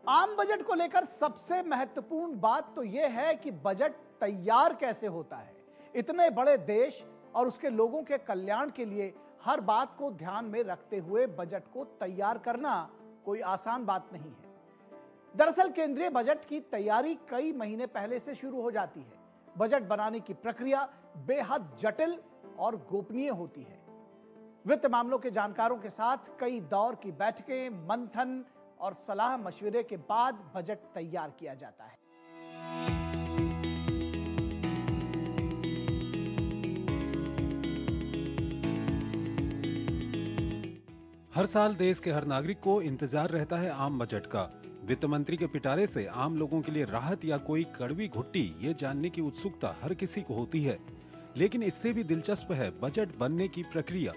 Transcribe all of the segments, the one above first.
आम बजट को लेकर सबसे महत्वपूर्ण बात तो यह है कि बजट तैयार कैसे होता है। इतने बड़े देश और उसके लोगों के कल्याण के लिए हर बात को ध्यान में रखते हुए बजट को तैयार करना कोई आसान बात नहीं है। दरअसल केंद्रीय बजट की तैयारी कई महीने पहले से शुरू हो जाती है। बजट बनाने की प्रक्रिया बेहद जटिल और गोपनीय होती है। वित्त मामलों के जानकारों के साथ कई दौर की बैठकें, मंथन और सलाह मशविरे के बाद बजट तैयार किया जाता है। हर साल देश के हर नागरिक को इंतजार रहता है आम बजट का। वित्त मंत्री के पिटारे से आम लोगों के लिए राहत या कोई कड़वी घुट्टी, ये जानने की उत्सुकता हर किसी को होती है। लेकिन इससे भी दिलचस्प है बजट बनने की प्रक्रिया।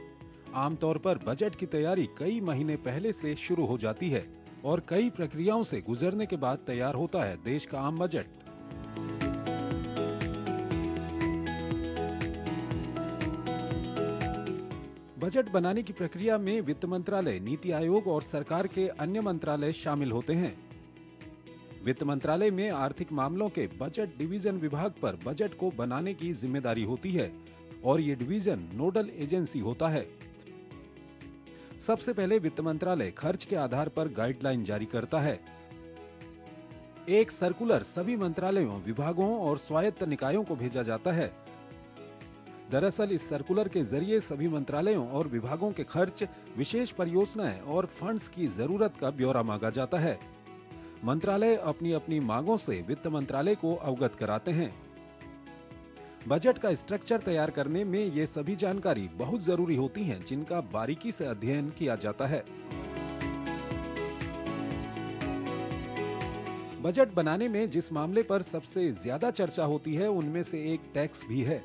आमतौर पर बजट की तैयारी कई महीने पहले से शुरू हो जाती है और कई प्रक्रियाओं से गुजरने के बाद तैयार होता है देश का आम बजट। बजट बनाने की प्रक्रिया में वित्त मंत्रालय, नीति आयोग और सरकार के अन्य मंत्रालय शामिल होते हैं। वित्त मंत्रालय में आर्थिक मामलों के बजट डिवीजन विभाग पर बजट को बनाने की जिम्मेदारी होती है और ये डिवीजन नोडल एजेंसी होता है। सबसे पहले वित्त मंत्रालय खर्च के आधार पर गाइडलाइन जारी करता है। एक सर्कुलर सभी मंत्रालयों, विभागों और स्वायत्त निकायों को भेजा जाता है। दरअसल इस सर्कुलर के जरिए सभी मंत्रालयों और विभागों के खर्च, विशेष परियोजनाएं और फंड्स की जरूरत का ब्यौरा मांगा जाता है। मंत्रालय अपनी अपनी मांगों से वित्त मंत्रालय को अवगत कराते हैं। बजट का स्ट्रक्चर तैयार करने में ये सभी जानकारी बहुत जरूरी होती हैं, जिनका बारीकी से अध्ययन किया जाता है। बजट बनाने में जिस मामले पर सबसे ज्यादा चर्चा होती है उनमें से एक टैक्स भी है।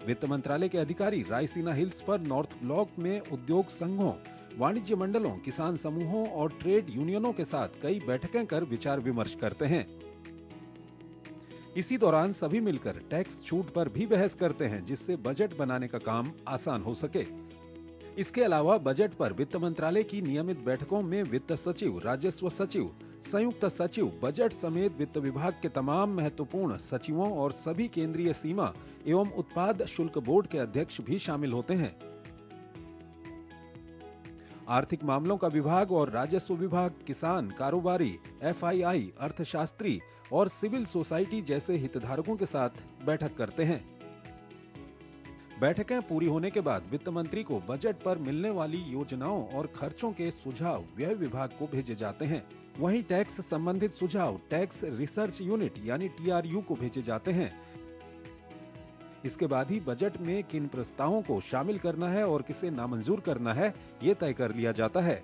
वित्त मंत्रालय के अधिकारी रायसीना हिल्स पर नॉर्थ ब्लॉक में उद्योग संघों, वाणिज्य मंडलों, किसान समूहों और ट्रेड यूनियनों के साथ कई बैठकें कर विचार विमर्श करते हैं। इसी दौरान सभी मिलकर टैक्स छूट पर भी बहस करते हैं, जिससे बजट बनाने का काम आसान हो सके। इसके अलावा बजट पर वित्त मंत्रालय की नियमित बैठकों में वित्त सचिव, राजस्व सचिव, संयुक्त सचिव, बजट समेत वित्त विभाग के तमाम महत्वपूर्ण सचिवों और सभी केंद्रीय सीमा एवं उत्पाद शुल्क बोर्ड के अध्यक्ष भी शामिल होते हैं। आर्थिक मामलों का विभाग और राजस्व विभाग किसान, कारोबारी, एफआईआई, अर्थशास्त्री और सिविल सोसाइटी जैसे हितधारकों के साथ बैठक करते हैं। बैठकें पूरी होने के बाद वित्त मंत्री को बजट पर मिलने वाली योजनाओं और खर्चों के सुझाव व्यय विभाग को भेजे जाते हैं। वहीं टैक्स संबंधित सुझाव टैक्स रिसर्च यूनिट यानी टीआरयू को भेजे जाते हैं। इसके बाद ही बजट में किन प्रस्तावों को शामिल करना है और किसे नामंजूर करना है, ये तय कर लिया जाता है।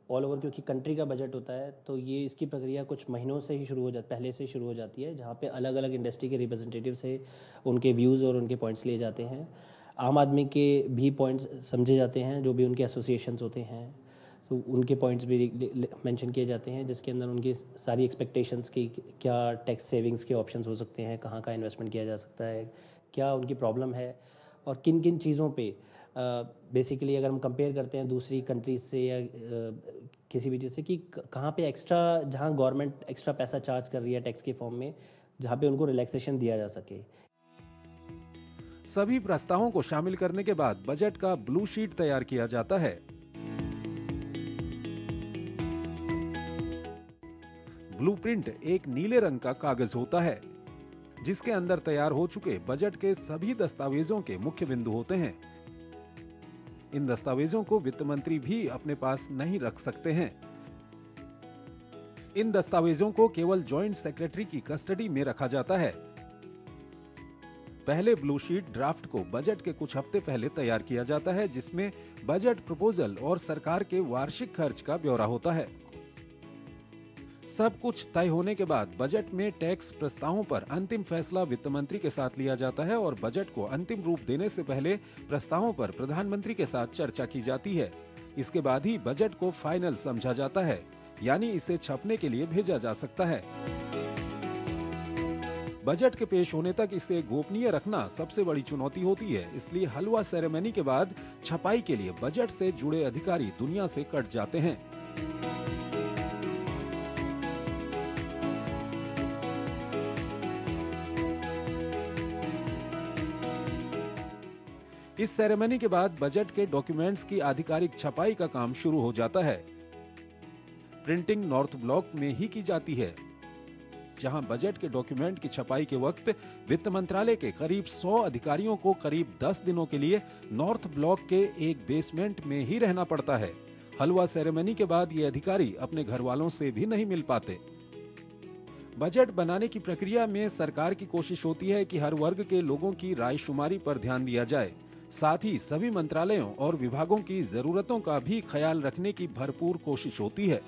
ऑल ओवर क्योंकि कंट्री का बजट होता है तो ये इसकी प्रक्रिया कुछ महीनों से ही पहले से शुरू हो जाती है, जहाँ पे अलग अलग इंडस्ट्री के रिप्रेजेंटेटिव से उनके व्यूज़ और उनके पॉइंट्स लिए जाते हैं। आम आदमी के भी पॉइंट्स समझे जाते हैं, जो भी उनके एसोसिएशंस होते हैं तो उनके पॉइंट्स भी मेंशन किए जाते हैं, जिसके अंदर उनकी सारी एक्सपेक्टेशंस की क्या टैक्स सेविंग्स के ऑप्शंस हो सकते हैं, कहाँ का इन्वेस्टमेंट किया जा सकता है, क्या उनकी प्रॉब्लम है और किन किन चीज़ों पे बेसिकली अगर हम कंपेयर करते हैं दूसरी कंट्रीज से या किसी भी चीज़ से कि कहाँ पे एक्स्ट्रा, जहाँ गवर्नमेंट एक्स्ट्रा पैसा चार्ज कर रही है टैक्स के फॉर्म में, जहाँ पे उनको रिलैक्सेशन दिया जा सके। सभी प्रस्तावों को शामिल करने के बाद बजट का ब्लू शीट तैयार किया जाता है। ब्लूप्रिंट एक नीले रंग का कागज होता है, जिसके अंदर तैयार हो चुके बजट के सभी दस्तावेजों के मुख्य बिंदु होते हैं। इन दस्तावेजों को वित्त मंत्री भी अपने पास नहीं रख सकते हैं। इन दस्तावेजों को केवल जॉइंट सेक्रेटरी की कस्टडी में रखा जाता है। पहले ब्लू शीट ड्राफ्ट को बजट के कुछ हफ्ते पहले तैयार किया जाता है, जिसमें बजट प्रपोजल और सरकार के वार्षिक खर्च का ब्यौरा होता है। सब कुछ तय होने के बाद बजट में टैक्स प्रस्तावों पर अंतिम फैसला वित्त मंत्री के साथ लिया जाता है और बजट को अंतिम रूप देने से पहले प्रस्तावों पर प्रधानमंत्री के साथ चर्चा की जाती है। इसके बाद ही बजट को फाइनल समझा जाता है, यानी इसे छपने के लिए भेजा जा सकता है। बजट के पेश होने तक इसे गोपनीय रखना सबसे बड़ी चुनौती होती है, इसलिए हलवा सेरेमनी के बाद छपाई के लिए बजट से जुड़े अधिकारी दुनिया से कट जाते हैं। इस सेरेमनी के बाद बजट के डॉक्यूमेंट्स की आधिकारिक छपाई का काम शुरू हो जाता है। प्रिंटिंग नॉर्थ ब्लॉक में ही की जाती है, जहां बजट के डॉक्यूमेंट की छपाई के वक्त वित्त मंत्रालय के करीब 100 अधिकारियों को करीब 10 दिनों के लिए नॉर्थ ब्लॉक के एक बेसमेंट में ही रहना पड़ता है। हलवा सेरेमनी के बाद ये अधिकारी अपने घर वालों से भी नहीं मिल पाते। बजट बनाने की प्रक्रिया में सरकार की कोशिश होती है कि हर वर्ग के लोगों की रायशुमारी पर ध्यान दिया जाए। साथ ही सभी मंत्रालयों और विभागों की जरूरतों का भी ख्याल रखने की भरपूर कोशिश होती है।